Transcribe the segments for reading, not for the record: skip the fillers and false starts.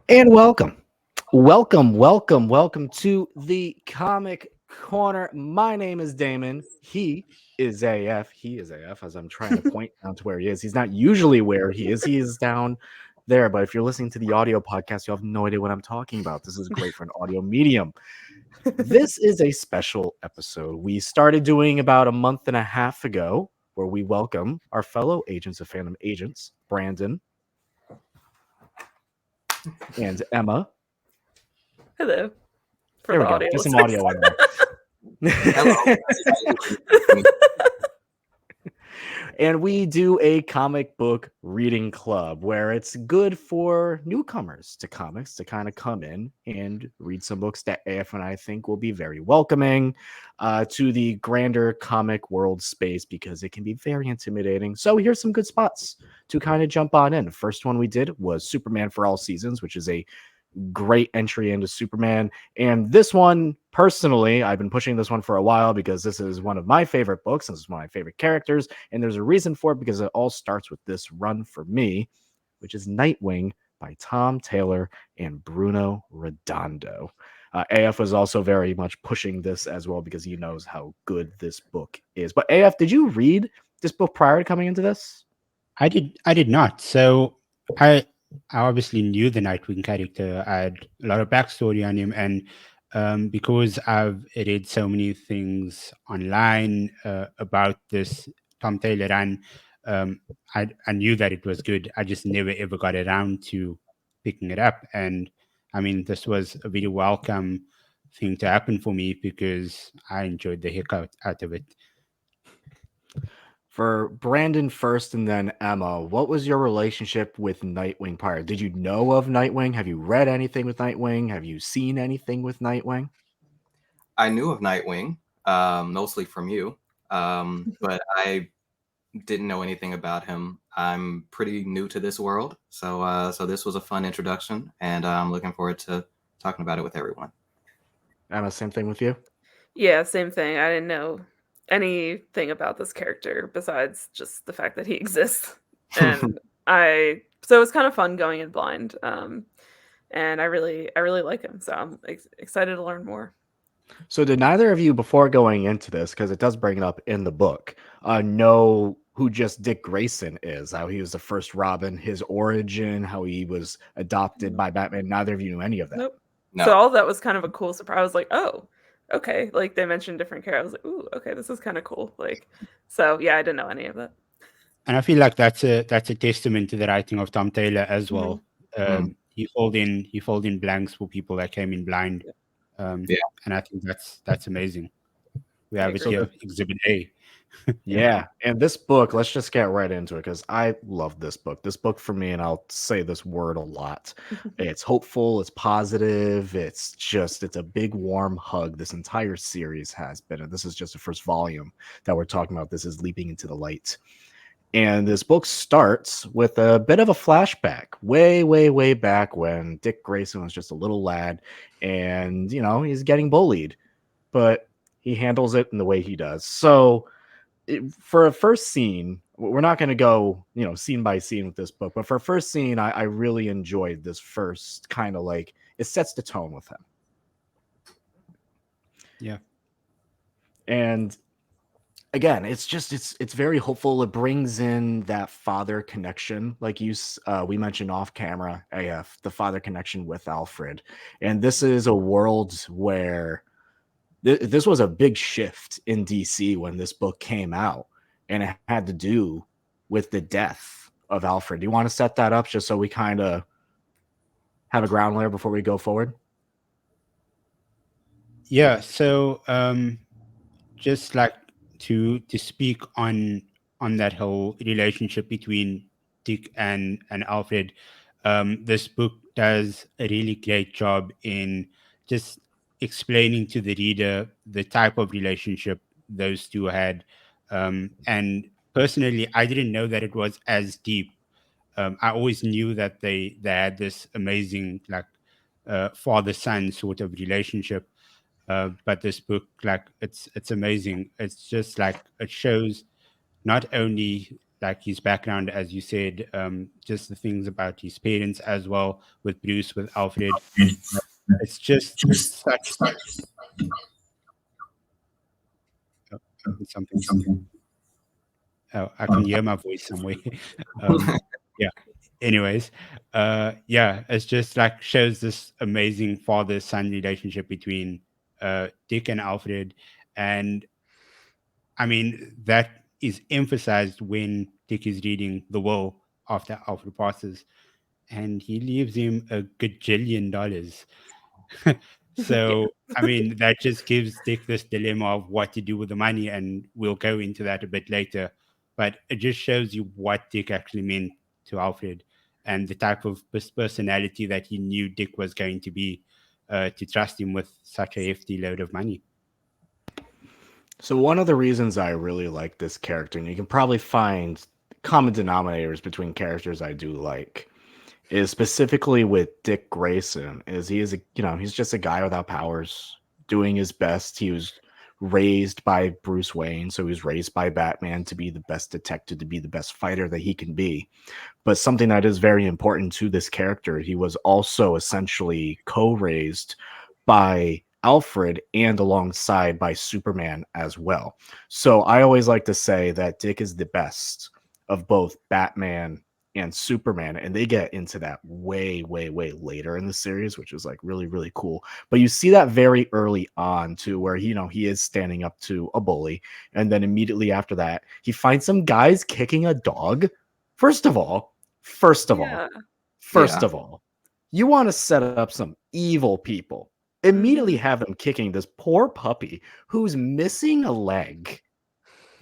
And welcome to the Comic Corner. My name is Damon. He is AF. He is AF, as I'm trying to point down to where he is. He's not usually where he is. He is down there. But if you're listening to the audio podcast, you have no idea what I'm talking about. This is great for an audio medium. This is a special episode we started doing about a month and a half ago, where we welcome our fellow Agents of Fandom agents, Brandon and Emma. Hello. For There the we go. audio Get some listeners. audio on there. Hello. And we do a comic book reading club where it's good for newcomers to comics to kind of come in and read some books that AF and I think will be very welcoming to the grander comic world space because it can be very intimidating. So here's some good spots to kind of jump on in. The first one we did was Superman for All Seasons, which is a great entry into Superman. And this one, personally, I've been pushing this one for a while because this is one of my favorite books. This is one of my favorite characters. And there's a reason for it because it all starts with this run for me, which is Nightwing by Tom Taylor and Bruno Redondo. AF was also very much pushing this as well because he knows how good this book is. But AF, did you read this book prior to coming into this? I did not. So I obviously knew the Nightwing character. I had a lot of backstory on him, and because I've read so many things online about this Tom Taylor run, I knew that it was good. I just never ever got around to picking it up, and I mean, this was a very welcome thing to happen for me because I enjoyed the heck out of it. For Brandon first and then Emma, what was your relationship with Nightwing prior? Did you know of Nightwing? Have you read anything with Nightwing? Have you seen anything with Nightwing? I knew of Nightwing, mostly from you, but I didn't know anything about him. I'm pretty new to this world, so this was a fun introduction, and I'm looking forward to talking about it with everyone. Emma, same thing with you? Yeah, same thing. I didn't know anything about this character besides just the fact that he exists. And so it's kind of fun going in blind. And I really like him. So I'm excited to learn more. So did neither of you, before going into this, because it does bring it up in the book, know who just Dick Grayson is, how he was the first Robin, his origin, how he was adopted by Batman? Neither of you knew any of that. Nope. No, So all that was kind of a cool surprise. I was like, oh, okay. Like they mentioned different characters. I was like, ooh, okay, this is kind of cool. Like, so yeah, I didn't know any of that. And I feel like that's a testament to the writing of Tom Taylor as well. Mm. He filled in blanks for people that came in blind, Yeah. and I think that's amazing. We I have it agree. here, Exhibit A. Yeah, and this book, let's just get right into it because I love this book. This book for me, and I'll say this word a lot. It's hopeful, it's positive, it's a big warm hug. This entire series has been, and this is just the first volume that we're talking about. This is Leaping into the Light. And this book starts with a bit of a flashback, way, way, way back when Dick Grayson was just a little lad and, he's getting bullied, but he handles it in the way he does. So, for a first scene, we're not going to go, scene by scene with this book, but for a first scene, I really enjoyed this first kind of like it sets the tone with him. Yeah. And again, it's very hopeful. It brings in that father connection, like we mentioned off camera, AF, the father connection with Alfred. And this is a world where this was a big shift in DC when this book came out, and it had to do with the death of Alfred. Do you want to set that up just so we kind of have a ground layer before we go forward? Yeah. So just like to speak on that whole relationship between Dick and Alfred, this book does a really great job in just explaining to the reader the type of relationship those two had. And personally, I didn't know that it was as deep. I always knew that they had this amazing like father son sort of relationship, but this book, like, it's amazing. It's just like it shows not only like his background, as you said, just the things about his parents as well, with Bruce, with Alfred. It's just such something. Oh, I can hear my voice somewhere. Yeah. Anyways, yeah, it's just like shows this amazing father-son relationship between Dick and Alfred, and I mean that is emphasized when Dick is reading the will after Alfred passes, and he leaves him a gajillion dollars. So, I mean, that just gives Dick this dilemma of what to do with the money, and we'll go into that a bit later. But it just shows you what Dick actually meant to Alfred and the type of personality that he knew Dick was going to be, to trust him with such a hefty load of money. So one of the reasons I really like this character, and you can probably find common denominators between characters I do like, is specifically with Dick Grayson. Is he is a, he's just a guy without powers, doing his best. He was raised by Bruce Wayne, so he was raised by Batman to be the best detective, to be the best fighter that he can be. But something that is very important to this character, he was also essentially co-raised by Alfred and alongside by Superman as well. So I always like to say that Dick is the best of both Batman and Superman, and they get into that way later in the series, which is like really, really cool. But you see that very early on too, where he is standing up to a bully, and then immediately after that, he finds some guys kicking a dog. First of all, you want to set up some evil people. Immediately have them kicking this poor puppy who's missing a leg.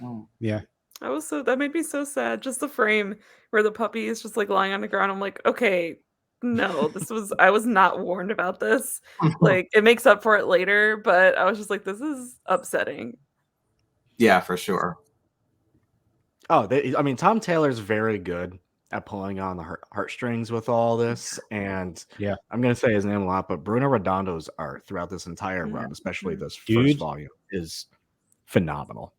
Oh, yeah. That made me so sad. Just the frame where the puppy is just like lying on the ground. I'm like, okay, no, I was not warned about this. Like, it makes up for it later, but I was just like, this is upsetting. Yeah, for sure. Oh, Tom Taylor's very good at pulling on the heartstrings with all this, and yeah, I'm gonna say his name a lot, but Bruno Redondo's art throughout this entire run, especially this first volume, is phenomenal.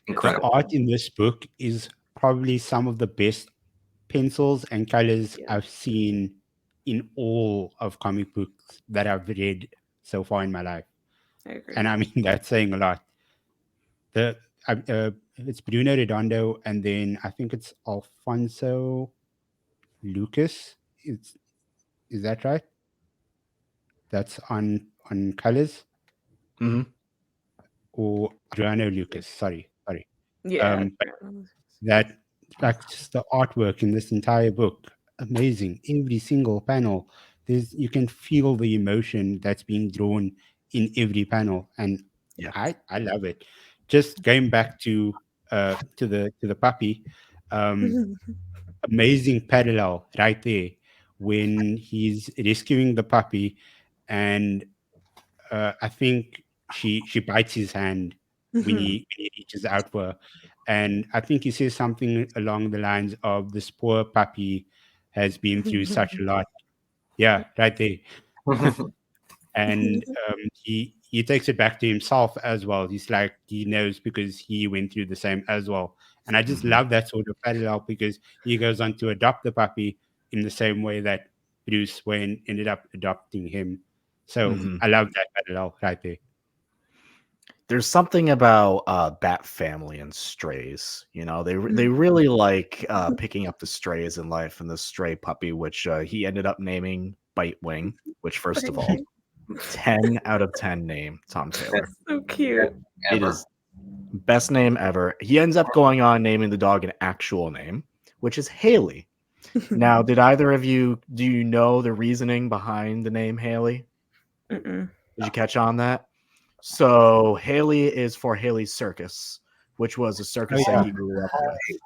Incredible. The art in this book is probably some of the best pencils and colors I've seen in all of comic books that I've read so far in my life. I agree. And I mean, that's saying a lot. It's Bruno Redondo, and then I think it's Alfonso Lucas. Is that right? That's on colors. Mm-hmm. Or Bruno Lucas. Sorry. Yeah. That, like, just the artwork in this entire book, amazing. Every single panel, you can feel the emotion that's being drawn in every panel, and I love it. Just going back to the puppy, amazing parallel right there when he's rescuing the puppy, and I think she bites his hand when he reaches out for her. And I think he says something along the lines of, this poor puppy has been through such a lot. Yeah, right there. And he takes it back to himself as well. He's like, he knows because he went through the same as well. And I just love that sort of parallel, because he goes on to adopt the puppy in the same way that Bruce Wayne ended up adopting him. So I love that parallel right there. There's something about Bat Family and strays. They really like picking up the strays in life, and the stray puppy, which he ended up naming Bitewing, which, first of all, 10 out of 10 name, Tom Taylor. So cute. It is best name ever. He ends up going on naming the dog an actual name, which is Haley. Now, do you know the reasoning behind the name Haley? Did you catch on that? So Haley is for Haley's Circus, which was a circus that he grew up with.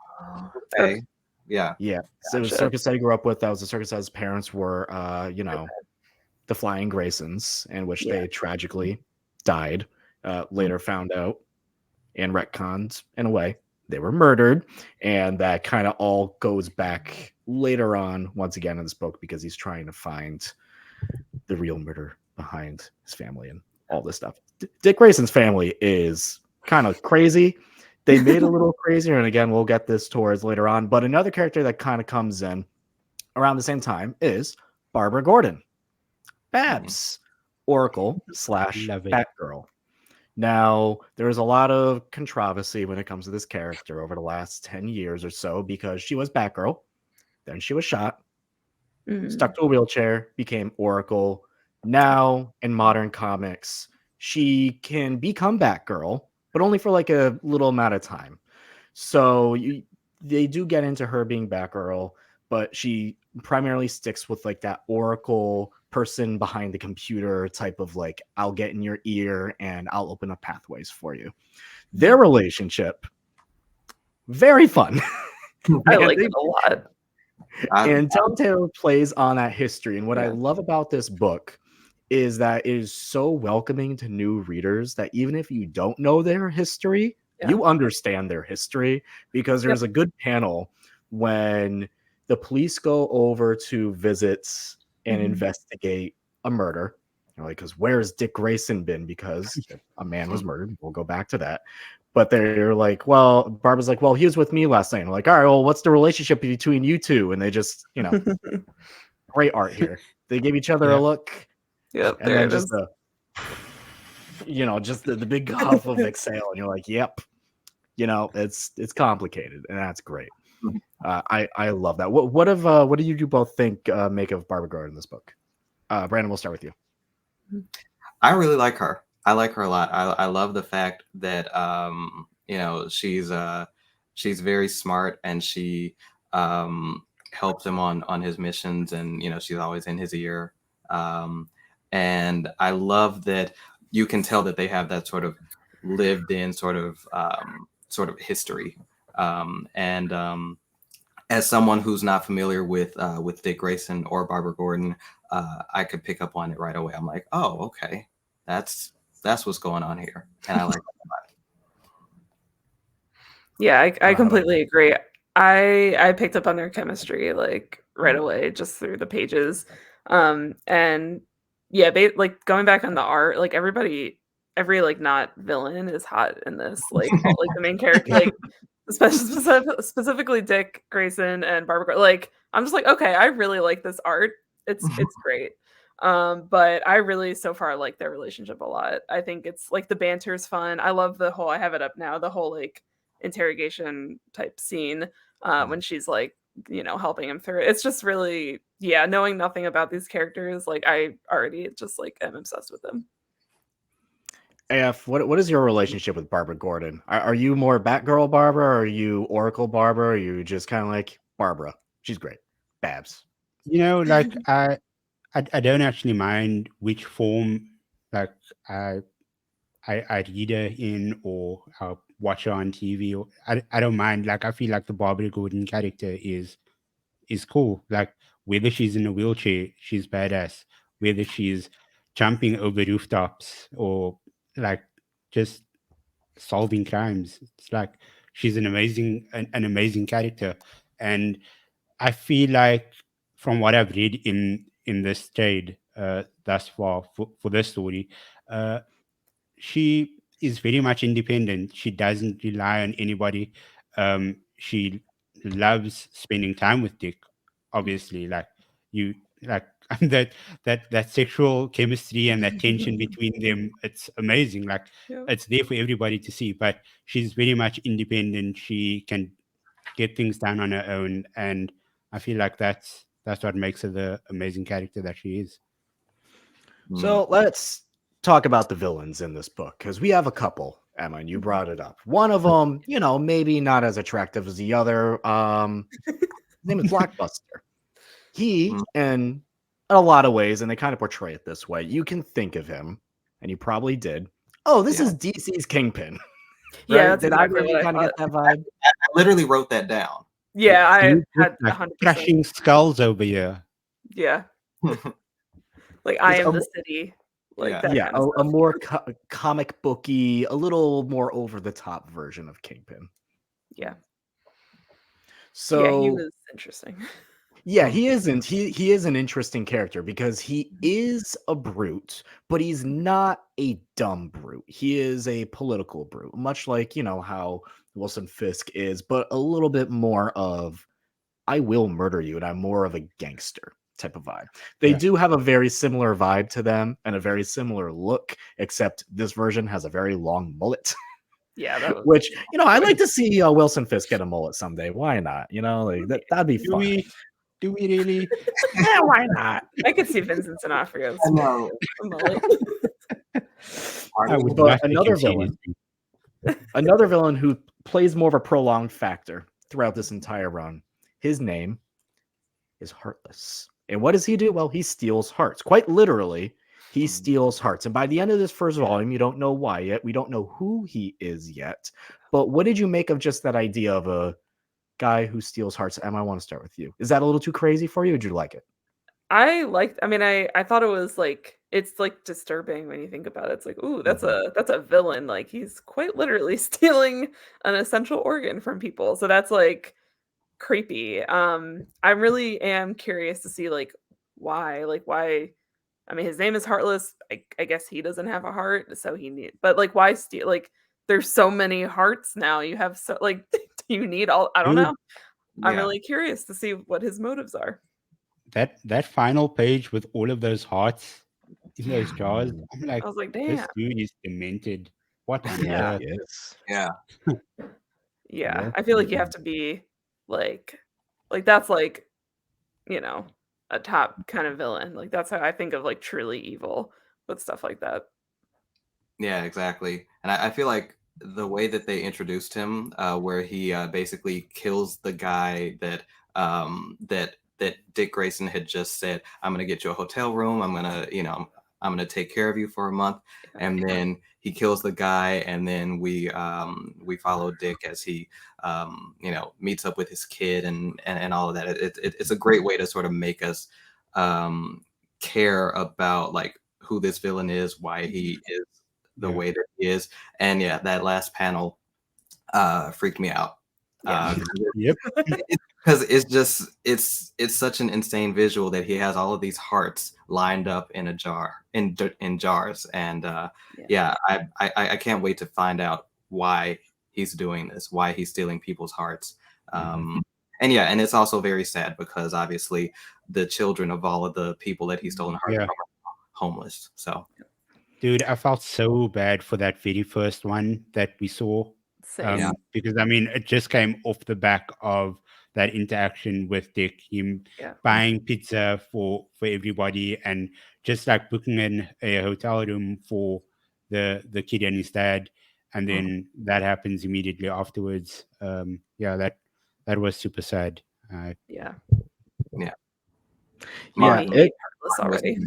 Okay. Yeah. Yeah. So it was a circus that he grew up with. That was a circus that his parents were, the Flying Graysons, in which they tragically died. Later found out and retconned in a way. They were murdered. And that kind of all goes back later on, once again, in this book, because he's trying to find the real murder behind his family and all this stuff. Dick Grayson's family is kind of crazy. They made it a little crazier, and again, we'll get this towards later on. But another character that kind of comes in around the same time is Barbara Gordon, Babs, Oracle / Love it. Batgirl. Now, there's a lot of controversy when it comes to this character over the last 10 years or so because she was Batgirl, then she was shot, stuck to a wheelchair, became Oracle. Now, in modern comics, she can become Batgirl, but only for like a little amount of time. So they do get into her being Batgirl, but she primarily sticks with like that Oracle person behind the computer type of like, I'll get in your ear and I'll open up pathways for you. Their relationship, very fun. I like it a lot. And Telltale plays on that history. And what I Yeah. love about this book is that it is so welcoming to new readers that even if you don't know their history, you understand their history, because there's a good panel when the police go over to visit and investigate a murder. You're like, because where's Dick Grayson been? Because a man was murdered. We'll go back to that. But they're like, well, Barbara's like, well, he was with me last night. And I'm like, all right, well, what's the relationship between you two? And they just, great art here. They give each other a look. Yep, And then just just the big huff of exhale. And you're like, yep, it's complicated. And that's great. I love that. What do you both think make of Barbara Gordon in this book? Brandon, we'll start with you. I really like her. I like her a lot. I love the fact that she's very smart, and she helps him on his missions, and she's always in his ear. And I love that you can tell that they have that sort of lived in sort of history. As someone who's not familiar with Dick Grayson or Barbara Gordon, I could pick up on it right away. I'm like, oh, okay, that's what's going on here, and I like that a lot. Yeah, I completely agree. I picked up on their chemistry like right away just through the pages. And yeah, like going back on the art, like every like not villain is hot in this. Like like the main character, like specifically Dick Grayson and Barbara. Like I'm just like, okay, I really like this art. It's great. But I really so far like their relationship a lot. I think it's like the banter's fun. I love I have it up now, the whole like interrogation type scene when she's like helping him through it. It's just really knowing nothing about these characters, like I already just like am obsessed with them. AF, what is your relationship with Barbara Gordon? Are you more Batgirl Barbara, or are you Oracle Barbara, or are you just kind of like Barbara? She's great. Babs. Like I don't actually mind which form like I read her in, or I'll watch her on TV. Or I don't mind. Like I feel like the Barbara Gordon character is cool. Like whether she's in a wheelchair, she's badass. Whether she's jumping over rooftops or like just solving crimes, it's like she's an amazing character. And I feel like from what I've read in this trade thus far for this story, she is very much independent. She doesn't rely on anybody. She loves spending time with Dick. Obviously, like you, like that sexual chemistry and that tension between them. It's amazing. Like it's there for everybody to see. But she's very much independent. She can get things done on her own, and I feel like that's what makes her the amazing character that she is. So let's talk about the villains in this book, because we have a couple. Emma, and you brought it up. One of them, maybe not as attractive as the other. His name is Blockbuster. He, in a lot of ways, and they kind of portray it this way, you can think of him, and you probably did. Oh, this is DC's Kingpin. Right? Yeah, did I really kind of get that vibe? I literally wrote that down. Yeah, I had like 100%. crashing skulls over here. Yeah. Like I am the city. Like that kind of a more comic booky, a little more over the top version of Kingpin. Yeah. So yeah, he was interesting. Yeah, he isn't. He is an interesting character because he is a brute, but he's not a dumb brute. He is a political brute, much like, how Wilson Fisk is, but a little bit more of I will murder you, and I'm more of a gangster type of vibe. They Yeah. do have a very similar vibe to them and a very similar look, except this version has a very long mullet. Yeah, that was Which, I'd like to see Wilson Fisk get a mullet someday. Why not? Like that'd be Do fun. we really? Yeah, why not? I could see Vincent D'Onofrio's I know. mullet. I would But love to another continue villain. Another villain who plays more of a prolonged factor throughout this entire run. His name is Heartless. And what does he do? Well, he steals hearts. Quite literally, he steals hearts. And by the end of this first volume, you don't know why yet. We don't know who he is yet. But what did you make of just that idea of a guy who steals hearts? Em, I want to start with you. Is that a little too crazy for you? Or did you like it? I thought it was like it's like disturbing when you think about it. It's like, ooh, that's a villain. Like he's quite literally stealing an essential organ from people. So that's like creepy. I really am curious to see why. I mean, his name is Heartless. I guess he doesn't have a heart, so but like why steal there's so many hearts now. You have you need all I don't Dude, know. I'm Yeah. really curious to see what his motives are. that final page with all of those hearts in those jars. I'm like, I was like, this damn. dude is demented. What on Yeah. earth? Yes. Yeah. Yeah. Yeah. I feel like you have to be like that's like, a top kind of villain. Like that's how I think of like truly evil with stuff like that. Yeah, exactly. And I feel like the way that they introduced him, where he basically kills the guy that Dick Grayson had just said, "I'm gonna get you a hotel room. I'm gonna take care of you for a month," and then he kills the guy, and then we follow Dick as he meets up with his kid and all of that. It's a great way to sort of make us care about like who this villain is, why he is the Yeah. way that he is. And yeah, that last panel freaked me out. Yeah. Yep. Because it's such an insane visual that he has all of these hearts lined up in a jar in jars. And yeah, I can't wait to find out why he's doing this, why he's stealing people's hearts. And yeah, and it's also very sad because obviously the children of all of the people that he's stolen hearts Yeah. from are homeless. So Dude, I felt so bad for that very first one that we saw. Same. Yeah. Because I mean, it just came off the back of that interaction with Dick, him Yeah. buying pizza for everybody and just like booking in a hotel room for the kid and his dad, and then that happens immediately afterwards. Yeah, that was super sad. Yeah. Yeah, Mommy hate Heartless already.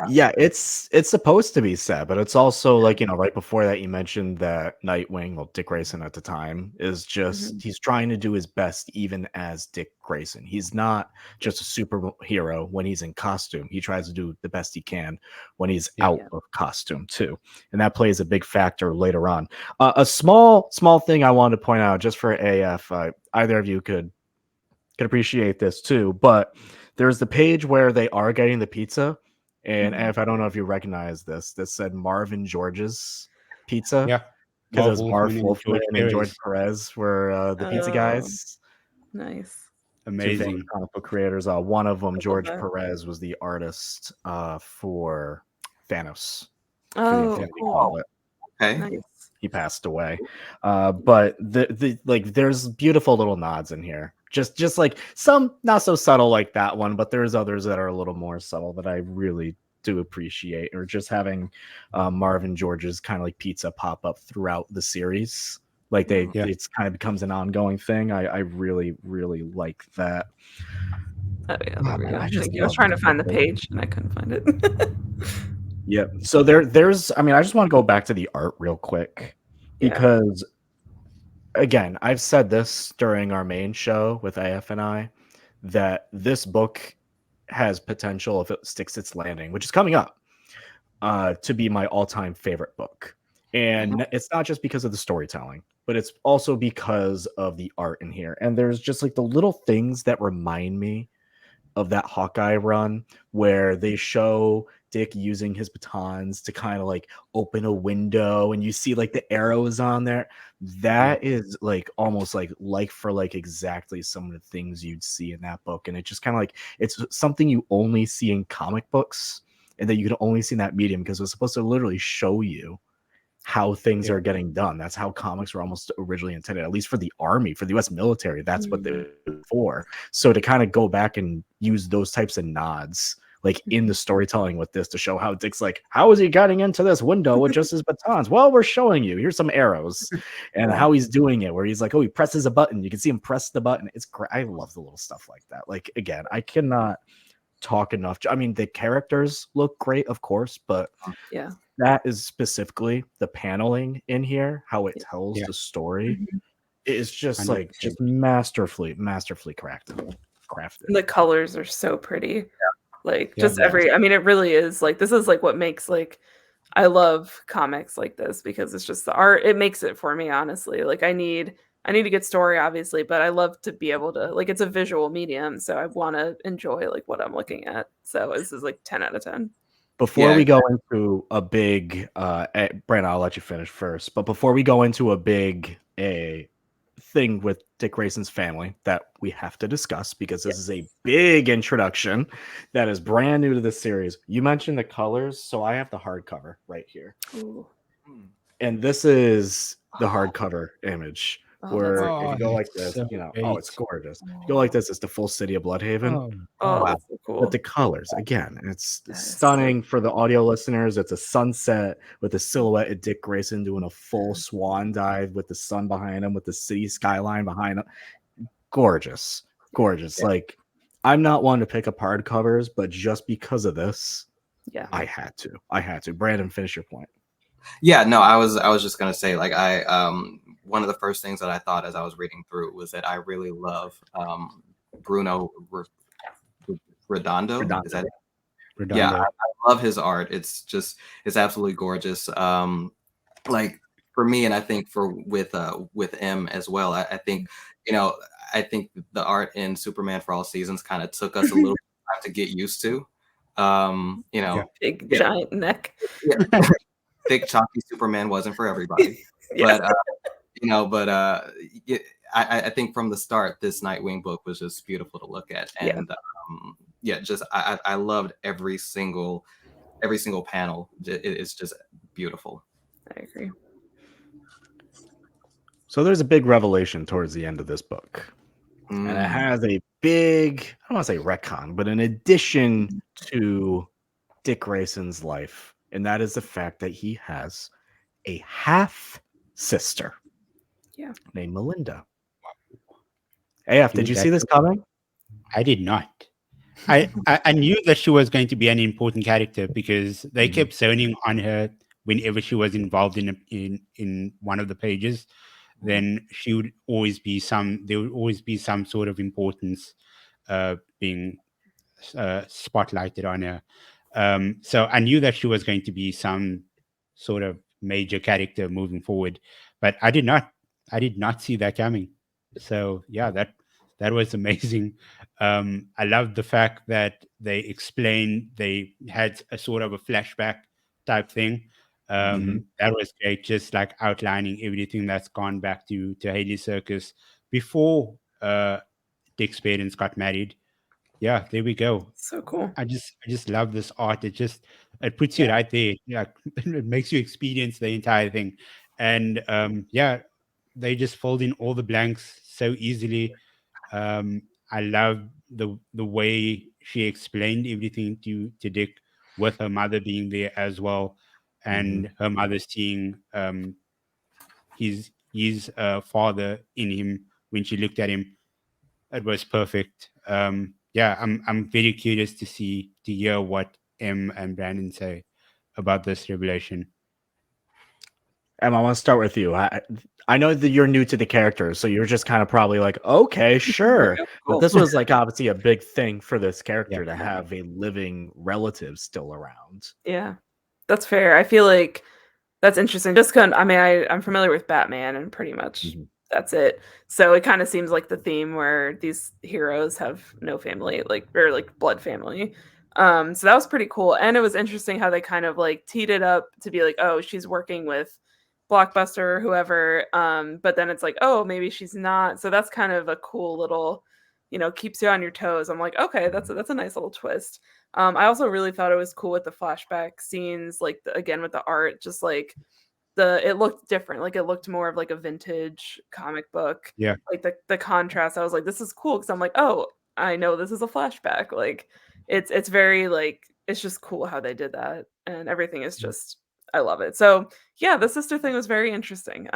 Yeah, it's supposed to be sad, but it's also like, right before that you mentioned that Nightwing, well, Dick Grayson at the time, is just he's trying to do his best even as Dick Grayson. He's not just a superhero when he's in costume. He tries to do the best he can when he's out of costume too. And that plays a big factor later on. A small thing I wanted to point out just for AF, either of you could appreciate this too, but there's the page where they are getting the pizza. And if I don't know if you recognize this said Marvin George's Pizza. Yeah, Because it was Marv Wolfman Wolfman and George Perez. Perez were the pizza guys. Nice. Two famous Amazing. comic book creators. One of them, love George that. Perez, was the artist for Thanos. For the Oh, Infinity cool. Gauntlet. Okay. Nice. He passed away. But the there's beautiful little nods in here. Just like some not so subtle like that one, but there's others that are a little more subtle that I really do appreciate. Or just having Marvin George's kind of like pizza pop up throughout the series. Like it's kind of becomes an ongoing thing. I really, really like that. Oh yeah, there we go. I just Thank you. I was love trying to this find the book. page and I couldn't find it. Yep. So there's I mean, I just want to go back to the art real quick because again, I've said this during our main show with AF and I that this book has potential if it sticks its landing, which is coming up, to be my all-time favorite book. And it's not just because of the storytelling, but it's also because of the art in here. And there's just like the little things that remind me of that Hawkeye run where they show Dick using his batons to kind of like open a window and you see like the arrows on there. That is like almost like for like exactly some of the things you'd see in that book. And it just kind of like it's something you only see in comic books and that you can only see in that medium because it was supposed to literally show you how things are getting done. That's how comics were almost originally intended, at least for the army, for the US military. That's what they were for. So to kind of go back and use those types of nods like in the storytelling with this to show how Dick's like, how is he getting into this window with just his batons? Well, we're showing you. Here's some arrows and how he's doing it, where he's like, oh, he presses a button. You can see him press the button. It's great. I love the little stuff like that. Like, again, I cannot talk enough. I mean, the characters look great, of course, but Yeah. that is specifically the paneling in here, how it tells the story. It's just like 100%. just masterfully crafted. The colors are so pretty. Like Yeah. just every, I mean, it really is like, this is like what makes like, I love comics like this because it's just the art. It makes it for me, honestly. Like I need a good story, obviously, but I love to be able to, like, it's a visual medium. So I want to enjoy like what I'm looking at. So this is like 10 out of 10. Before we go into a big, Brandon, I'll let you finish first. But before we go into a big thing with Dick Grayson's family that we have to discuss, because this is a big introduction that is brand new to the series. You mentioned the colors, so I have the hardcover right here. Ooh. And this is the hardcover image. Where if you go like this, so you know, great. oh, it's gorgeous. If you go like this, it's the full city of Bloodhaven. Oh, Wow. that's so cool. But the colors, again, it's That is stunning for the audio listeners. It's a sunset with a silhouette of Dick Grayson doing a full swan dive with the sun behind him, with the city skyline behind him. Gorgeous. Like, I'm not one to pick up hardcovers, but just because of this, I had to. Brandon, finish your point. Yeah, no, I was just gonna say, like, one of the first things that I thought as I was reading through was that I really love Bruno Redondo. Is that it? Redondo. Yeah, I love his art. It's absolutely gorgeous. Like for me, and I think with M as well. I think I think the art in Superman for All Seasons kind of took us a little time to get used to. Big giant neck. Thick, chalky Superman wasn't for everybody. But I think from the start, this Nightwing book was just beautiful to look at, and I loved every single panel. It's just beautiful. I agree. So there's a big revelation towards the end of this book. And it has a big, I don't want to say retcon, but an addition to Dick Grayson's life. And that is the fact that he has a half sister named Melinda. AF, did you see this coming? I did not. I knew that she was going to be an important character because they kept zoning on her whenever she was involved in one of the pages. Then she would always be there would always be some sort of importance being spotlighted on her. So I knew that she was going to be some sort of major character moving forward, but I did not see that coming. So yeah, that was amazing. I loved the fact that they had a sort of a flashback type thing. That was great, just like outlining everything that's gone back to Haley Circus before Dick's parents got married. Yeah, there we go. So cool. I just love this art. It puts you right there. Yeah, it makes you experience the entire thing. And they just filled in all the blanks so easily. I love the way she explained everything to Dick, with her mother being there as well, and her mother seeing his father in him when she looked at him. It was perfect. I'm very curious to hear what M and Brandon say about this revelation. Em, I want to start with you. I know that you're new to the characters, so you're just kind of probably like, okay, sure. But this was like obviously a big thing for this character to have a living relative still around. Yeah, that's fair. I feel like that's interesting. Just I'm familiar with Batman and pretty much That's it. So it kind of seems like the theme where these heroes have no family, like, or like blood family. So that was pretty cool. And it was interesting how they kind of like teed it up to be like, oh, she's working with Blockbuster or whoever. But then it's like, oh, maybe she's not. So that's kind of a cool little, keeps you on your toes. I'm like, okay, that's a nice little twist. I also really thought it was cool with the flashback scenes, like again with the art, just like it looked different. Like it looked more of like a vintage comic book. Yeah. Like the contrast. I was like, this is cool because I'm like, oh, I know this is a flashback. Like it's very like it's just cool how they did that. And everything is just I love it. So yeah, the sister thing was very interesting.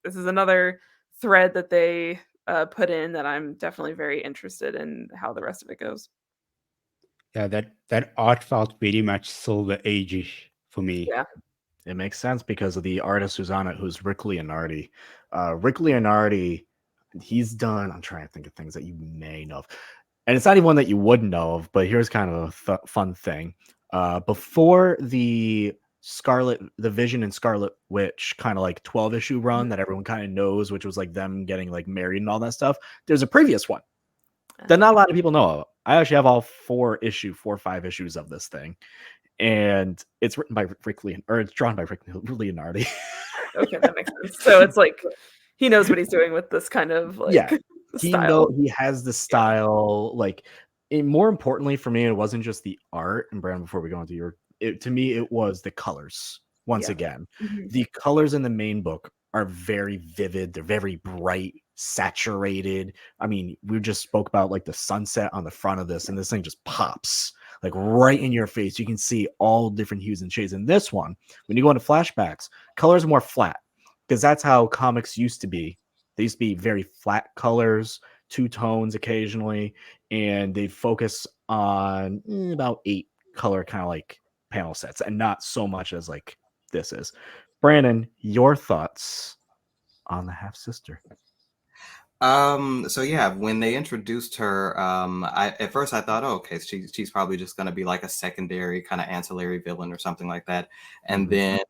This is another thread that they put in that I'm definitely very interested in how the rest of it goes. Yeah, that art felt very much Silver Age-ish for me. Yeah. It makes sense because of the artist who's on it, who's Rick Leonardi. Rick Leonardi, he's done. I'm trying to think of things that you may know of, and it's not even one that you wouldn't know of. But here's kind of a fun thing. Before the Vision and Scarlet Witch kind of like 12-issue run that everyone kind of knows, which was like them getting like married and all that stuff. There's a previous one that not a lot of people know of. I actually have all 4 or 5 issues of this thing. And it's written by it's drawn by Rick Leonardi. Okay, that makes sense. So it's like he knows what he's doing with this kind of like Yeah, style. he has the style. Like, more importantly for me, it wasn't just the art. And Brandon, before we go into to me, it was the colors. Once Yeah. again, Mhm. the colors in the main book are very vivid. They're very bright, saturated. I mean, we just spoke about like the sunset on the front of this, and this thing just pops like right in your face. You can see all different hues and shades. In this one, when you go into flashbacks, colors are more flat because that's how comics used to be. They used to be very flat colors, 2 tones occasionally, and they focus on about 8 color kind of like panel sets, and not so much as like this is. Brandon, your thoughts on the half sister? So yeah, when they introduced her, at first I thought, oh, okay, she's probably just gonna be like a secondary kind of ancillary villain or something like that. And then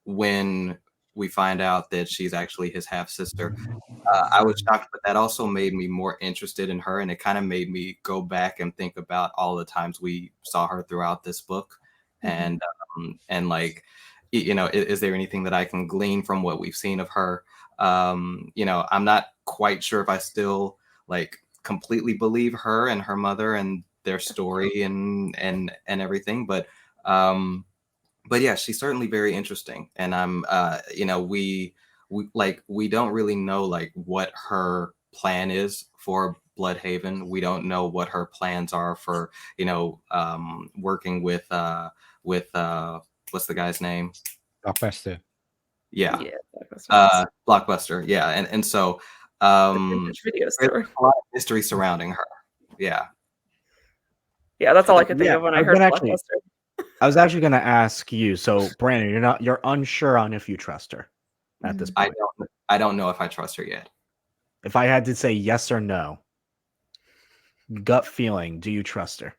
when we find out that she's actually his half sister, I was shocked, but that also made me more interested in her, and it kind of made me go back and think about all the times we saw her throughout this book, and like, is there anything that I can glean from what we've seen of her? I'm not quite sure if I still like completely believe her and her mother and their story and everything, but yeah, she's certainly very interesting. And we don't really know like what her plan is for Bloodhaven. We don't know what her plans are for, working with what's the guy's name? Blockbuster. Yeah. Yeah, Blockbuster. Blockbuster. Yeah. And so The vintage video there's store. a lot of mystery surrounding her. Yeah. Yeah, that's all I could think Yeah, of when I I was heard gonna actually- Blockbuster. I was actually going to ask you. So, Brandon, you're unsure on if you trust her at this point. I don't know if I trust her yet. If I had to say yes or no, gut feeling, do you trust her?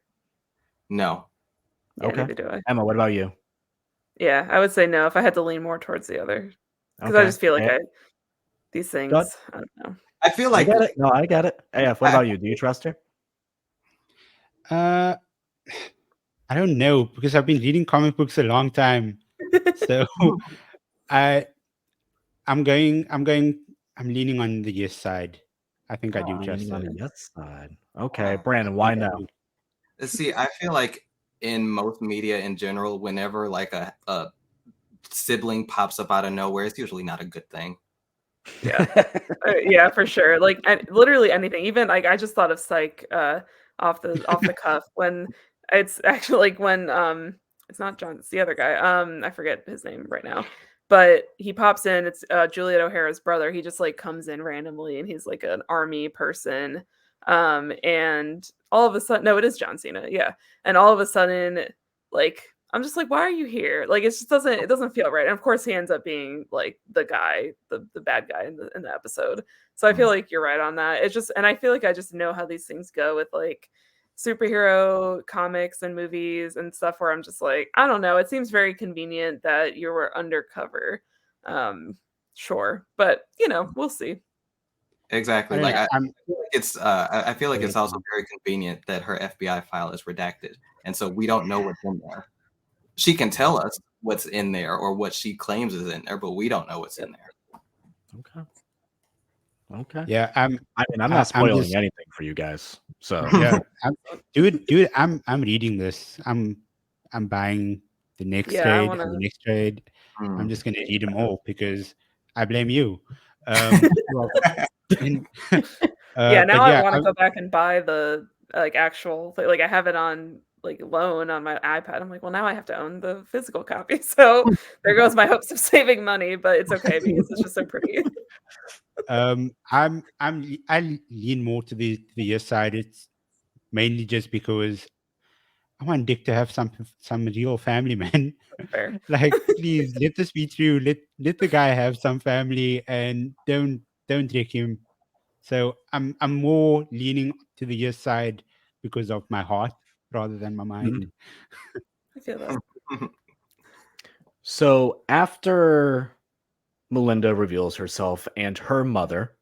No. Yeah, Okay. neither do I. Emma, what about you? Yeah, I would say no if I had to lean more towards the other. Because I Okay. just feel like Eh, these things, Gut? I don't know. I feel I like get it. No, I get it. AF, what about you? Do you trust her? I don't know because I've been reading comic books a long time, so I'm leaning on the yes side. I think I do trust Leaning on her. the yes side. Okay, Brandon, why no? See, I feel like in most media in general, whenever like a sibling pops up out of nowhere, it's usually not a good thing. Yeah. Yeah, for sure. Like literally anything. Even like I just thought of Psych off the cuff when it's actually like when it's not John, it's the other guy. I forget his name right now. But he pops in, it's Juliet O'Hara's brother. He just like comes in randomly and he's like an army person. And all of a sudden, no, it is John Cena, yeah. And all of a sudden, like I'm just like, why are you here? Like, it doesn't feel right. And of course, he ends up being like the guy, the bad guy in the episode. So I feel like you're right on that. It's just, and I feel like I just know how these things go with like superhero comics and movies and stuff. Where I'm just like, I don't know. It seems very convenient that you were undercover, sure, but you know, we'll see. Exactly. I Like don't know, I feel like it's also very convenient that her FBI file is redacted, and so we don't know what's in there. She can tell us what's in there or what she claims is in there, but we don't know what's in there. Okay. yeah, I mean, I'm not spoiling anything for you guys. So yeah, dude, I'm reading this. I'm buying the next Yeah, I trade wanna. and the next trade. I'm Mm. just gonna read them all because I blame you. Well, and, Yeah, now but I yeah, want to go back and buy the like actual like I have it on like loan on my iPad. I'm like, well, now I have to own the physical copy. So there goes my hopes of saving money, but it's okay because it's just so pretty. I lean more to the yes side. It's mainly just because I want Dick to have some real family, man. Fair. Like, please let this be true. Let the guy have some family and don't wreck him. So I'm more leaning to the yes side because of my heart rather than my mind. I feel that. So after Melinda reveals herself and her mother,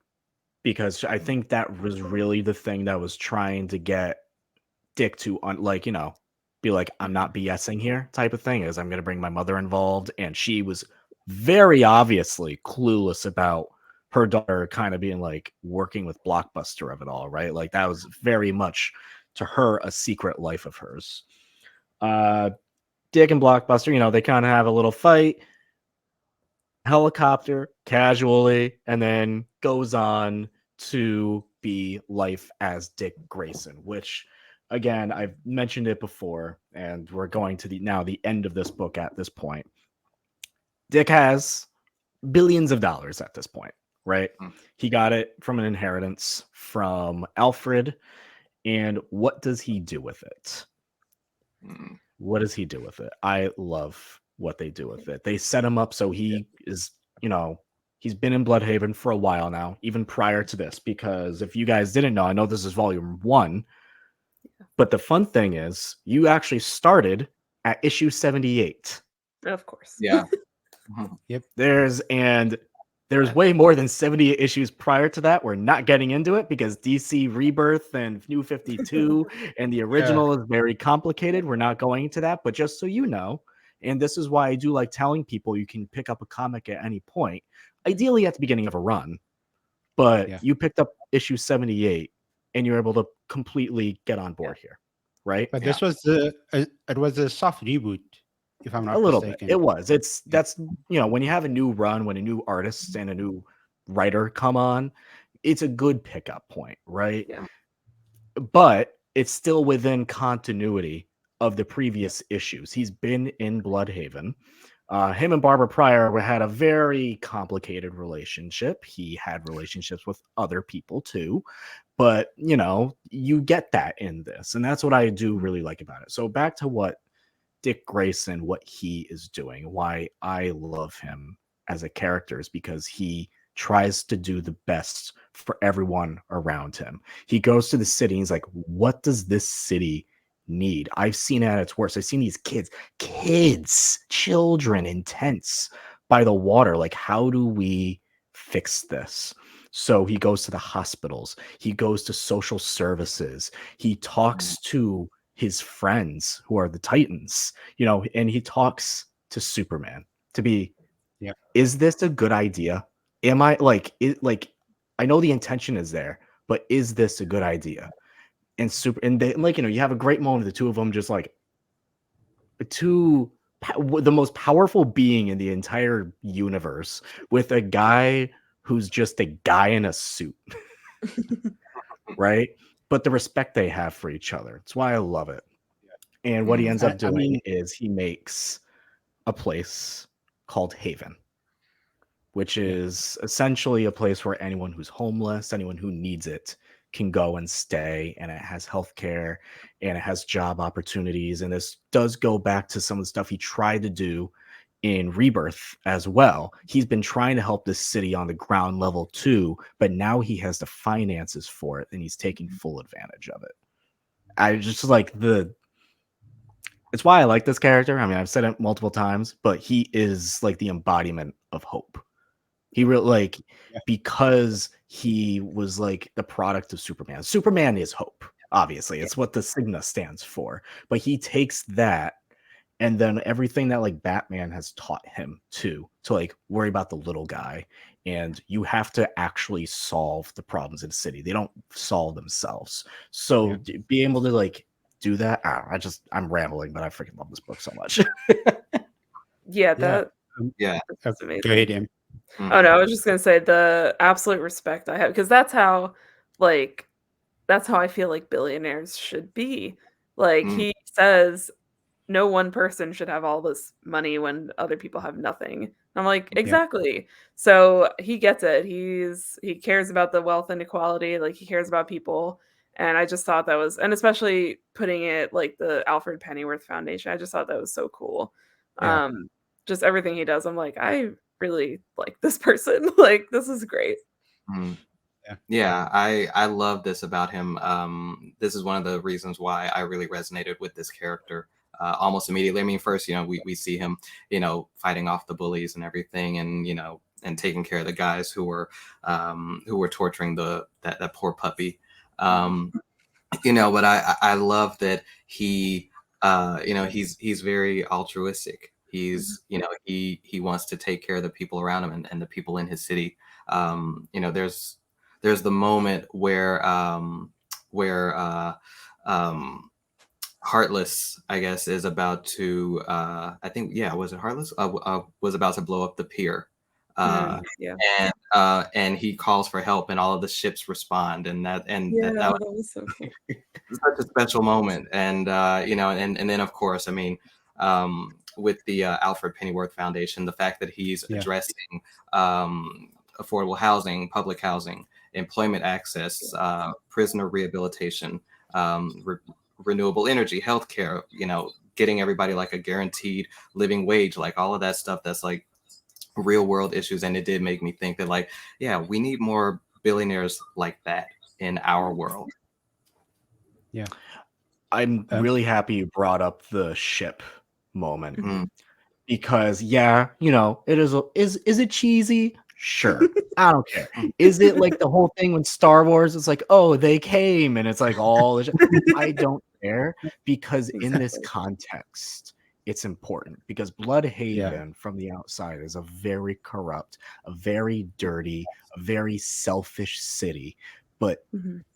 because I think that was really the thing that was trying to get Dick to be like, I'm not BSing here type of thing, is I'm going to bring my mother involved. And she was very obviously clueless about her daughter kind of being like working with Blockbuster of it all, right? Like that was very much to her a secret life of hers. Dick and Blockbuster, they kind of have a little fight, helicopter casually, and then goes on to be life as Dick Grayson, which again, I've mentioned it before, and we're going to the end of this book at this point. Dick has billions of dollars at this point, right? He got it from an inheritance from Alfred. And what does he do with it? What does he do with it? I love what they do with it. They set him up so he is, he's been in Bloodhaven for a while now, even prior to this, because if you guys didn't know, I know this is volume 1, but the fun thing is you actually started at issue 78. Of course. Yeah. Yep. There's way more than 70 issues prior to that. We're not getting into it because DC Rebirth and New 52 and the original is very complicated. We're not going into that, but just so you know, and this is why I do like telling people you can pick up a comic at any point, ideally at the beginning of a run, but you picked up issue 78 and you're able to completely get on board here, right? But this was it was a soft reboot, if I'm not A little mistaken. bit. It was. That's when you have a new run, when a new artist and a new writer come on, it's a good pickup point, right? Yeah. But it's still within continuity of the previous issues. He's been in Bloodhaven. Him and Barbara Pryor had a very complicated relationship. He had relationships with other people too, but you get that in this, and that's what I do really like about it. So back to what Dick Grayson, what he is doing, why I love him as a character is because he tries to do the best for everyone around him. He goes to the city and he's like, what does this city need? I've seen it at its worst. I've seen these children in tents by the water. Like, how do we fix this? So he goes to the hospitals. He goes to social services. He talks to his friends who are the Titans, and he talks to Superman to be, is this a good idea? Am I I know the intention is there, but is this a good idea? And you have a great moment, the two of them just like the most powerful being in the entire universe with a guy who's just a guy in a suit. Right? But the respect they have for each other. It's why I love it. And what he ends up doing is he makes a place called Haven, which is essentially a place where anyone who's homeless, anyone who needs it, can go and stay. And it has healthcare and it has job opportunities. And this does go back to some of the stuff he tried to do in Rebirth as well. He's been trying to help this city on the ground level too, but now he has the finances for it and he's taking full advantage of it. I just like it's why I like this character. I mean, I've said it multiple times, but he is like the embodiment of hope. He really like Yeah. because he was like the product of Superman. Superman is hope, obviously. It's what the Sigma stands for. But he takes that and then everything that like Batman has taught him to like worry about the little guy, and you have to actually solve the problems in the city. They don't solve themselves. So being able to like do that, I'm rambling, but I freaking love this book so much. Yeah, Yeah. that's amazing. Go ahead, Em. Oh no, I was just gonna say the absolute respect I have, because that's how I feel like billionaires should be. Like he says no one person should have all this money when other people have nothing. I'm like, exactly. So he gets it. He cares about the wealth inequality, like he cares about people. And I just thought that was, and especially putting it like the Alfred Pennyworth Foundation, I just thought that was so cool. Yeah. Just everything he does, I'm like, I really like this person. Like, this is great. Yeah, I love this about him. This is one of the reasons why I really resonated with this character almost immediately. I mean, first, we see him, fighting off the bullies and everything, and and taking care of the guys who were torturing that poor puppy. But I love that he, he's very altruistic. He's, he wants to take care of the people around him and the people in his city. There's the moment where Heartless, I guess, is about to I think, was it Heartless? Was about to blow up the pier. And he calls for help, and all of the ships respond, and that was so cool. such a special moment. And and then of course, I mean, with the Alfred Pennyworth Foundation, the fact that he's addressing affordable housing, public housing, employment access, prisoner rehabilitation, renewable energy, healthcare, getting everybody like a guaranteed living wage, like all of that stuff that's like real world issues. And it did make me think that like, we need more billionaires like that in our world. Yeah. I'm really happy you brought up the ship moment. Because it is it cheesy? Sure. I don't care. Is it like the whole thing when Star Wars it's like, oh, they came and it's like all this I don't care, because in this context it's important, because Bloodhaven from the outside is a very corrupt, a very dirty, a very selfish city, but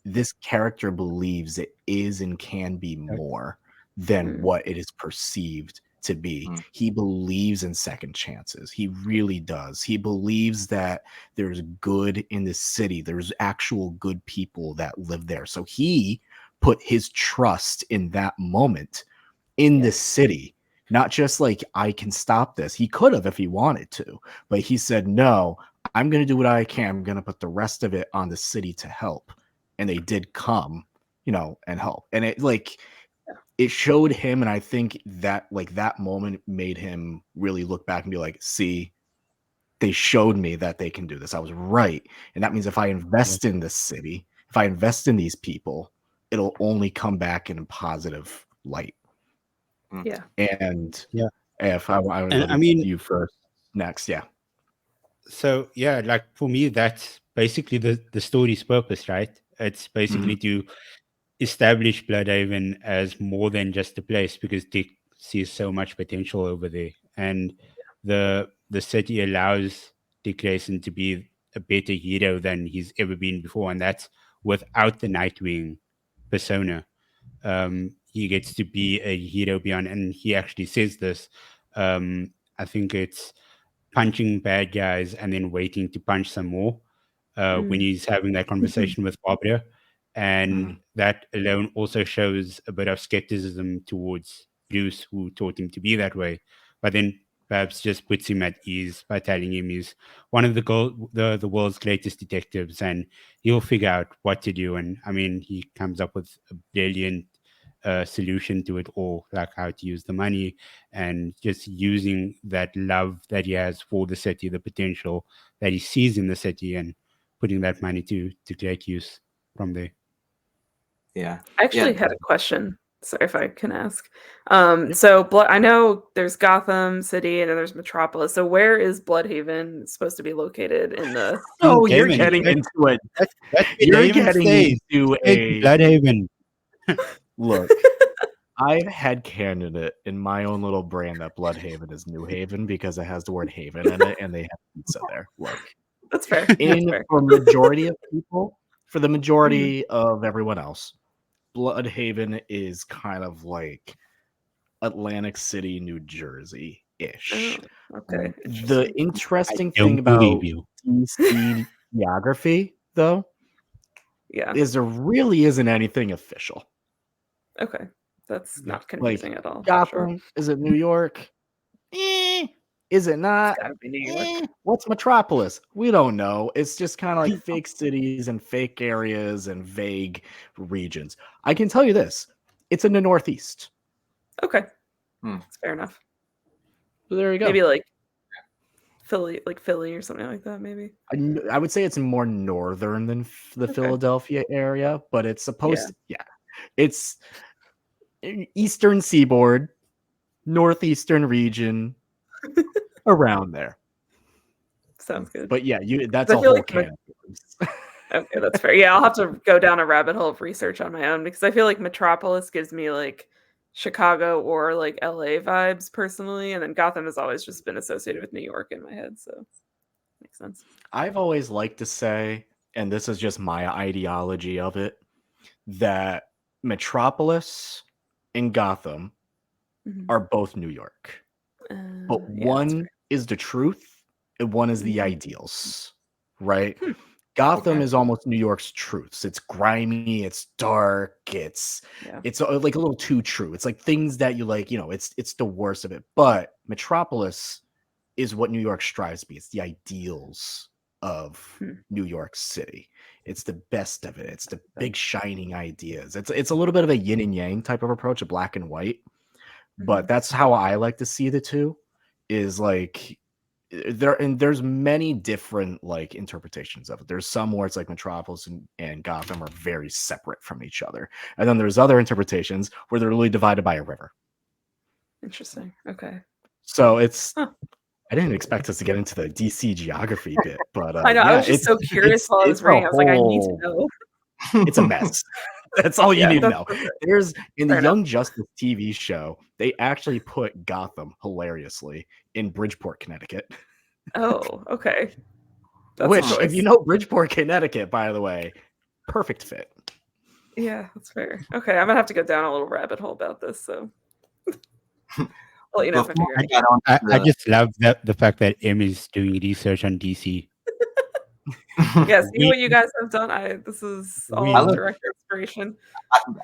this character believes it is and can be more than what it is perceived to be. He believes in second chances. He really does. He believes that there's good in this city. There's actual good people that live there. So he put his trust in that moment in this city. Not just like, I can stop this. He could have if he wanted to, but he said, no, I'm going to do what I can. I'm going to put the rest of it on the city to help. And they did come, and help. And it showed him, and I think that like that moment made him really look back and be like, see, they showed me that they can do this. I was right. And that means if I invest in this city, if I invest in these people, it'll only come back in a positive light. And if I mean you first next. So like for me, that's basically the story's purpose, right? It's basically to establish Bloodhaven as more than just a place, because Dick sees so much potential over there, and the city allows Dick Grayson to be a better hero than he's ever been before, and that's without the Nightwing persona. He gets to be a hero beyond, and he actually says this. I think it's punching bad guys and then waiting to punch some more when he's having that conversation with Barbara. And that alone also shows a bit of skepticism towards Bruce, who taught him to be that way. But then perhaps just puts him at ease by telling him he's one of the world's greatest detectives, and he'll figure out what to do. And I mean, he comes up with a brilliant solution to it all, like how to use the money and just using that love that he has for the city, the potential that he sees in the city, and putting that money to great use from there. Yeah. I actually had a question. Sorry if I can ask. So I know there's Gotham City and then there's Metropolis. So where is Bloodhaven supposed to be located in the? Oh, you're Damon, getting into it. That's what You're Damon getting says. into It's a Bloodhaven. look. I've had candidate in my own little brand that Bloodhaven is New Haven because it has the word haven in it and they have pizza there. Look, That's fair. That's fair. for majority of people, for the majority of everyone else, Bloodhaven is kind of like Atlantic City, New Jersey-ish. Oh, okay. The interesting I don't thing about believe you. DC geography, though, Yeah. is there really isn't anything official. Okay. That's Yeah. not confusing at all. for Gotham, sure. is it New York? Is it not? It's gotta be New York. What's Metropolis? We don't know. It's just kind of like fake cities and fake areas and vague regions. I can tell you this. It's in the Northeast. Okay. Hmm. That's fair enough. So there you go. Maybe like Philly or something like that, maybe. I would say it's more northern than the Philadelphia area, but it's supposed to, it's eastern seaboard, northeastern region, around there. Sounds good. But yeah, that's I a feel whole like can of worms. Okay, that's fair. Yeah, I'll have to go down a rabbit hole of research on my own because I feel like Metropolis gives me like Chicago or like LA vibes personally, and then Gotham has always just been associated with New York in my head, so makes sense. I've always liked to say, and this is just my ideology of it, that Metropolis and Gotham are both New York. But one is the truth and one is the ideals, right? Gotham is almost New York's truths. It's grimy, it's dark, it's like a little too true. It's like things that you like, it's the worst of it. But Metropolis is what New York strives to be. It's the ideals of New York City. It's the best of it. It's the big shining ideas. It's a little bit of a yin and yang type of approach, a black and white. But that's how I like to see the two, is like there's many different like interpretations of it. There's some where it's like Metropolis and Gotham are very separate from each other. And then there's other interpretations where they're really divided by a river. Interesting. Okay. So it's I didn't expect us to get into the DC geography bit, but I know, I was just so curious while I was reading. I was like, I need to know. It's a mess. That's all you need to know. Perfect. There's in the Fair Young enough. Justice TV show, they actually put Gotham hilariously in Bridgeport, Connecticut. Oh, okay. That's Which, a if you choice. know Bridgeport, Connecticut, by the way, perfect fit. Yeah, that's fair. Okay, I'm gonna have to go down a little rabbit hole about this. So, I'll let you know if I Before figure I it got on I just love the fact that M is doing research on DC. out. Yeah, see what you guys have done. This is all direct inspiration.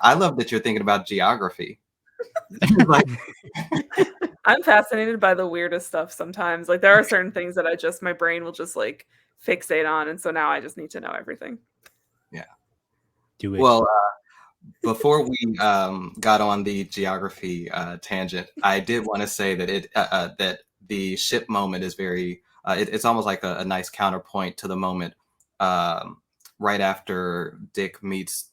I love that you're thinking about geography. Like, I'm fascinated by the weirdest stuff sometimes. Like there are certain things that my brain will just like fixate on, and so now I just need to know everything. yeah. Do it. Well, before we got on the geography tangent, I did want to say that that the ship moment is very. It's almost like a nice counterpoint to the moment right after Dick meets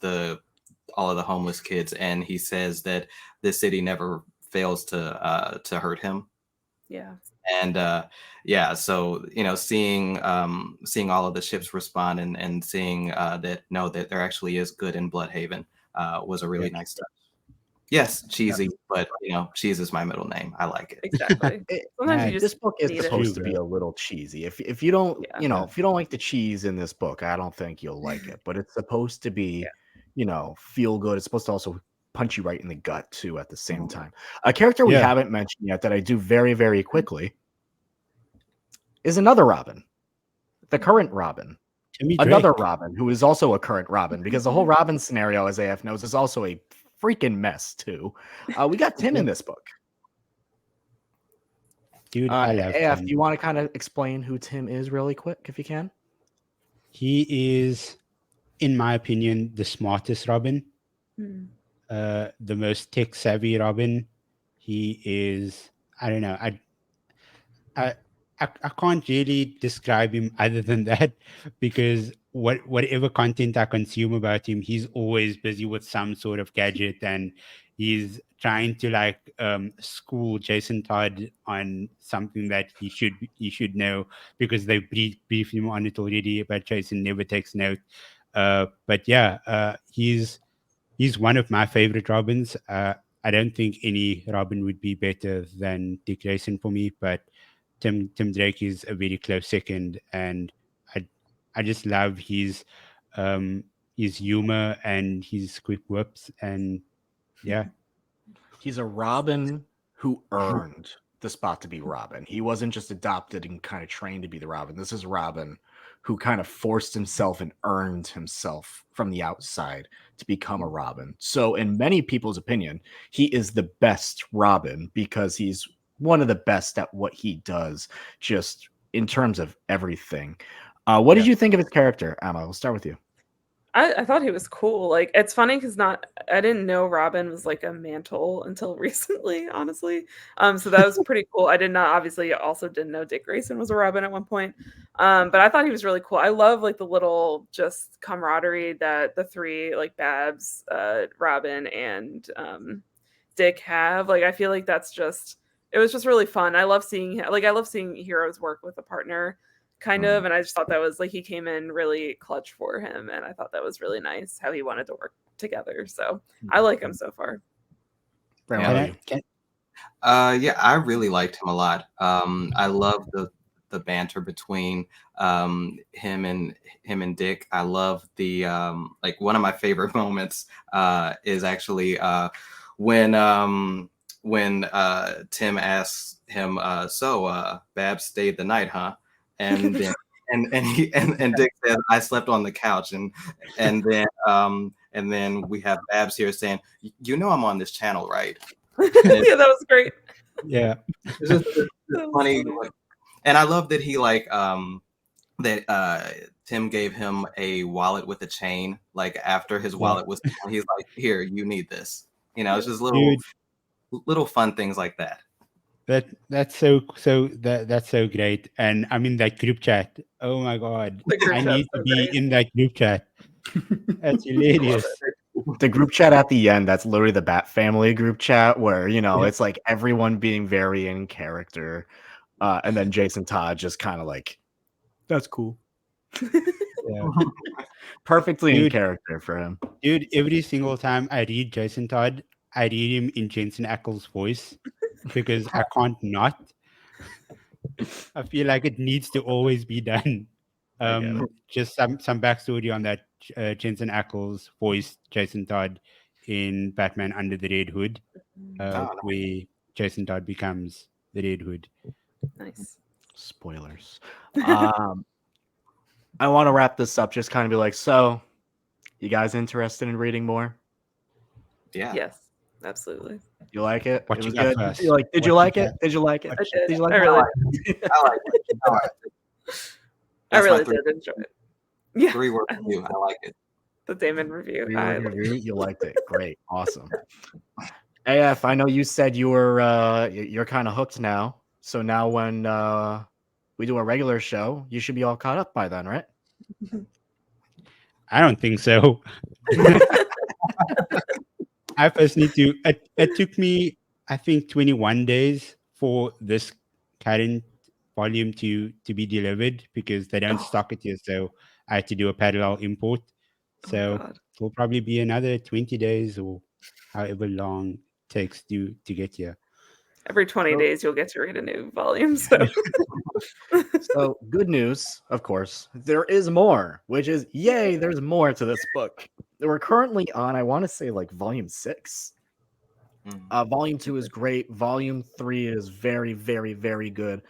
all of the homeless kids, and he says that this city never fails to hurt him. Yeah. And so seeing all of the ships respond and seeing that there actually is good in Bloodhaven was a really nice touch. Yes, cheesy, but cheese is my middle name. I like it. Exactly. Sometimes you just This book is need it. supposed to be a little cheesy. If you don't, if you don't like the cheese in this book, I don't think you'll like it. But it's supposed to be, feel good. It's supposed to also punch you right in the gut too at the same time. A character we haven't mentioned yet that I do very, very quickly is another Robin, the current Robin. Another Robin who is also a current Robin, because the whole Robin scenario, as AF knows, is also a freaking mess too. We got Tim in this book. Dude, I love AF, Tim. do you want to kind of explain who Tim is really quick, if you can? He is, in my opinion, the smartest Robin, the most tech-savvy Robin. He is, I don't know, I can't really describe him other than that, because whatever content I consume about him, he's always busy with some sort of gadget, and he's trying to like school Jason Todd on something that he should know, because they briefed him on it already, but Jason never takes note. But yeah, he's one of my favorite Robins. I don't think any Robin would be better than Dick Grayson for me, but Tim Drake is a very close second, and I I just love his humor and his quick whips, and yeah. He's a Robin who earned the spot to be Robin. He wasn't just adopted and kind of trained to be the Robin. This is Robin who kind of forced himself and earned himself from the outside to become a Robin. So, in many people's opinion, he is the best Robin because he's one of the best at what he does, just in terms of everything. What did you think of his character, Emma? We'll start with you. I thought he was cool. Like, it's funny because I didn't know Robin was like a mantle until recently, honestly. So that was pretty cool. I did not obviously also didn't know Dick Grayson was a Robin at one point. But I thought he was really cool. I love like the little just camaraderie that the three, like Babs, Robin, and Dick have. Like, I feel like it was just really fun. I love seeing heroes work with a partner, kind of, and I just thought that was like he came in really clutch for him, and I thought that was really nice how he wanted to work together. So I like him so far. Yeah, I really liked him a lot. I love the banter between him and Dick. I love the like one of my favorite moments is actually when Tim asks him, so Babs stayed the night, huh? And then and Dick says, I slept on the couch, and then we have Babs here saying, you know I'm on this channel, right? Yeah, that was great. Yeah. It's just funny. And I love that he like that Tim gave him a wallet with a chain. Like after his wallet was, he's like, here, you need this. You know, it's just little fun things like that. That's so great. And I'm in that group chat. Oh my god. I need to be in that group chat. That's hilarious. The group chat at the end, that's literally the Bat Family group chat where, you know, it's like everyone being very in character. And then Jason Todd just kind of like, that's cool. Yeah. Perfectly in character for him. Dude, every single time I read Jason Todd, I read him in Jensen Ackles' voice, because I can't not. I feel like it needs to always be done. Just some backstory on that. Jensen Ackles voiced Jason Todd in Batman Under the Red Hood, where Jason Todd becomes the Red Hood. Nice. Spoilers. I want to wrap this up, just kind of be like, so you guys interested in reading more? Yeah. Yes, absolutely. You like it? What It you was got good. first? Did you like it? Did you like it? I did. Did you like I it? really, I like it. I like it. I That's really my three- did enjoy it. Yeah, 3-word review. I like it. the Damon review. You liked it. Great. Awesome. AF, I know you said you were you're kind of hooked now. So now when we do a regular show, you should be all caught up by then, right? I don't think so. I first need to. It took me, I think, 21 days for this current volume to be delivered, because they don't stock it here. So I had to do a parallel import. So it will probably be another 20 days or however long it takes to get here. Every 20 days, you'll get to read a new volume. So. So good news, of course, there is more, which is yay, there's more to this book. We're currently on, I want to say, like volume 6. Volume 2 is great. Volume 3 is very, very, very good.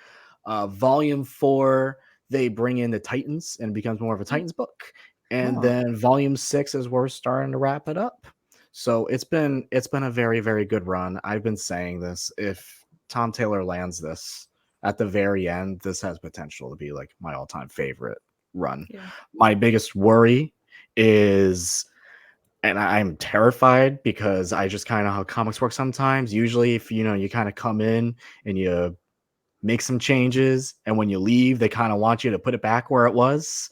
Volume 4, they bring in the Titans and it becomes more of a Titans book. And then volume 6 is where we're starting to wrap it up. So it's been a very, very good run. I've been saying this. If Tom Taylor lands this at the very end, this has potential to be like my all-time favorite run. Yeah. My biggest worry is, and I'm terrified because I just kind of how comics work sometimes. Usually if you kind of come in and you make some changes, and when you leave, they kind of want you to put it back where it was.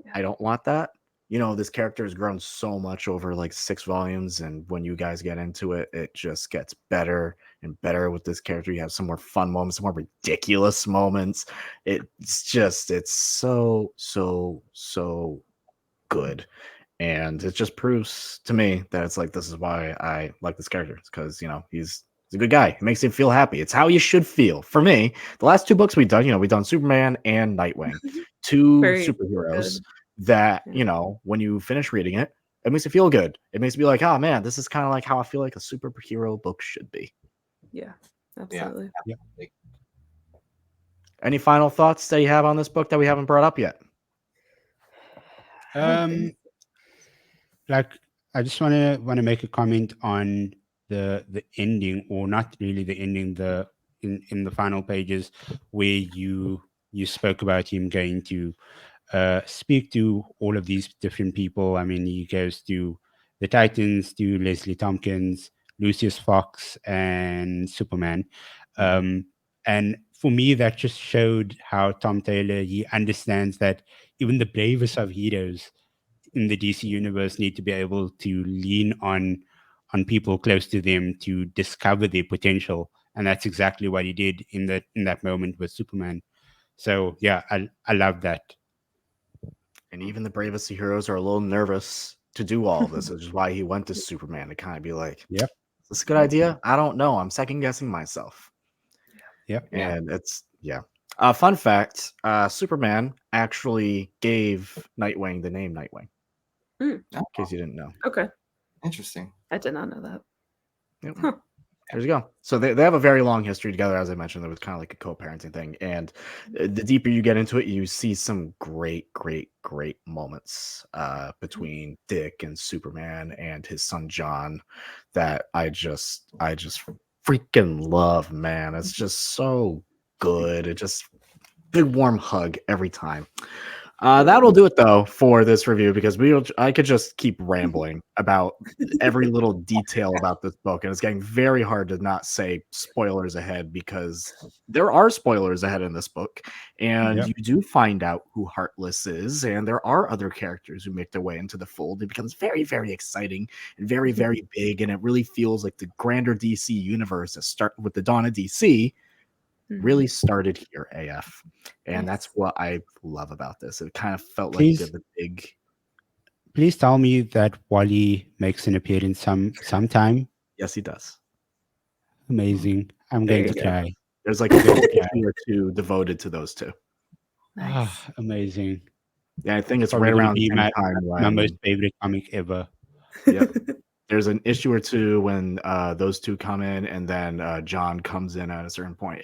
Yeah. I don't want that. This character has grown so much over like 6 volumes, and when you guys get into it, it just gets better and better with this character. You have some more fun moments, some more ridiculous moments. It's so good. And it just proves to me that it's like, this is why I like this character. It's because, he's a good guy. It makes you feel happy. It's how you should feel. For me, the last 2 books we've done Superman and Nightwing, 2 Very superheroes good. that, Yeah. when you finish reading it, it makes you feel good. It makes you be like, oh man, this is kind of like how I feel like a superhero book should be. Yeah, absolutely. Yeah. Any final thoughts that you have on this book that we haven't brought up yet? I don't think Like, I just want to make a comment on the ending, or not really the ending, in the final pages where you spoke about him going to speak to all of these different people. I mean, he goes to the Titans, to Leslie Tompkins, Lucius Fox, and Superman. And for me, that just showed how Tom Taylor, he understands that even the bravest of heroes in the DC universe need to be able to lean on people close to them to discover their potential, and that's exactly what he did in that moment with Superman. So yeah, I love that. And even the bravest of heroes are a little nervous to do all of this, which is why he went to Superman to kind of be like, Yep. is this a good idea? I don't know. I'm second guessing myself. Yep. Yeah. And it's, fun fact, Superman actually gave Nightwing the name Nightwing, in case you didn't know. Okay. Interesting. I did not know that. Yep. Huh. There you go. So they have a very long history together, as I mentioned. There was kind of like a co-parenting thing, and the deeper you get into it, you see some great moments between Dick and Superman and his son John that I just freaking love, man. It's just so good. It just big warm hug every time. That'll do it though for this review, because I could just keep rambling about every little detail about this book, and it's getting very hard to not say spoilers ahead, because there are spoilers ahead in this book, and Yep. you do find out who Heartless is, and there are other characters who make their way into the fold. It becomes very, very exciting and very, very big, and it really feels like the grander DC universe that start with the dawn of DC really started here, AF. And that's what I love about this. It kind of felt like the big. Please tell me that Wally makes an appearance sometime. Yes, he does. Amazing. I'm There going you to go. cry. There's like a whole issue or 2 devoted to those 2. Nice. Ah, amazing. Yeah, I think it's Probably right gonna around the be same time my when most favorite comic ever. Yep. There's an issue or 2 when those 2 come in, and then John comes in at a certain point.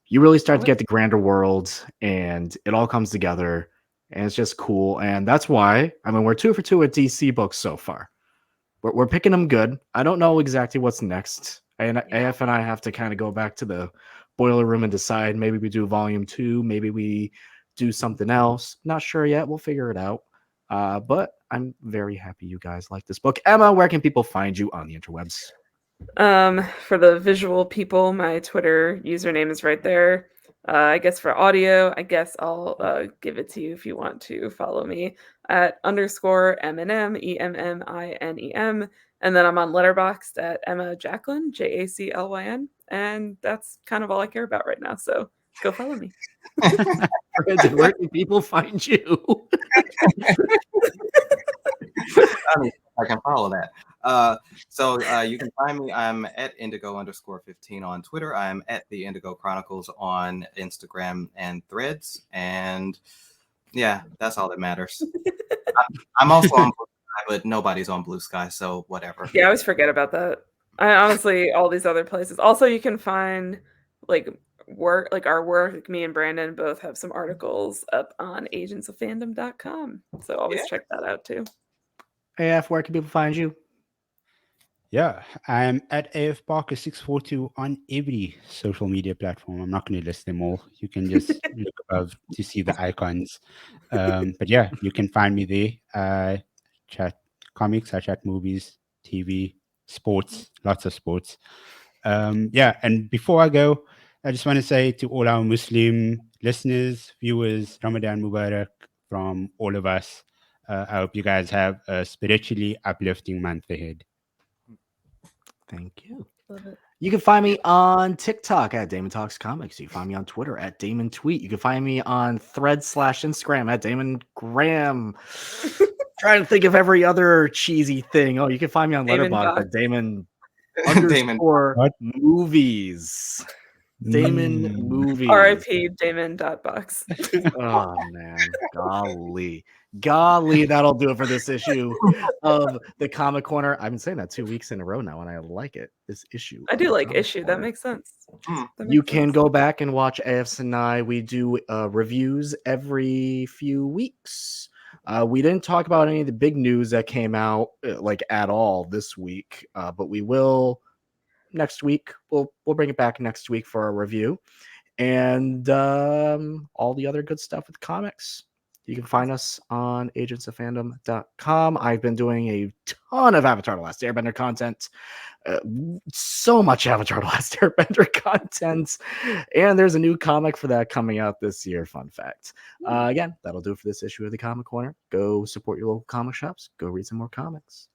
You really start to get the grander world, and it all comes together, and it's just cool. And that's why, I mean, we're 2 for 2 at DC books so far. We're picking them good. I don't know exactly what's next. And AF and I have to kind of go back to the boiler room and decide. Maybe we do volume 2. Maybe we do something else. Not sure yet. We'll figure it out. But I'm very happy you guys like this book. Emma, where can people find you on the interwebs? For the visual people, my Twitter username is right there. I guess for audio, I guess I'll give it to you if you want to follow me at _Eminem, EMMINEM. And then I'm on Letterboxd at Emma Jacqueline, JACLYN. And that's kind of all I care about right now. So go follow me. Where can people find you? I can follow that. So you can find me. I'm at Indigo_15 on Twitter. I'm at the Indigo Chronicles on Instagram and Threads. And yeah, that's all that matters. I'm also on Blue Sky, but nobody's on Blue Sky, so whatever. Yeah, I always forget about that. I honestly, all these other places. Also, you can find like our work. Like me and Brandon both have some articles up on agentsoffandom.com. So always check that out too. AF, where can people find you? Yeah, I'm at AF Parker 642 on every social media platform. I'm not going to list them all. You can just look above to see the icons. But yeah, you can find me there. I chat comics, I chat movies, TV, sports, lots of sports. Yeah, and before I go, I just want to say to all our Muslim listeners, viewers, Ramadan Mubarak from all of us. I hope you guys have a spiritually uplifting month ahead. Thank you. Love it. You can find me on TikTok at Damon Talks Comics. You can find me on Twitter at Damon Tweet. You can find me on Thread/Instagram at Damon Graham. Trying to think of every other cheesy thing. Oh, you can find me on Damon Letterboxd Doc. at Damon Damon. _ What? movies. Damon Mm. movies. R.I.P. Damon.box. Oh man, golly, that'll do it for this issue of the Comic Corner. I've been saying that 2 weeks in a row now, and I like it. This issue. I of do the like Comic issue. That Corner. makes sense. Hmm. That You makes can sense. go back and watch AFs and I. We do reviews every few weeks. We didn't talk about any of the big news that came out like at all this week, but we will next week. We'll bring it back next week for a review, and all the other good stuff with comics. You can find us on agentsofandom.com. I've been doing a ton of Avatar: The Last Airbender content. So much Avatar: The Last Airbender content, and there's a new comic for that coming out this year. Fun fact. Again, that'll do it for this issue of the Comic Corner. Go support your local comic shops. Go read some more comics.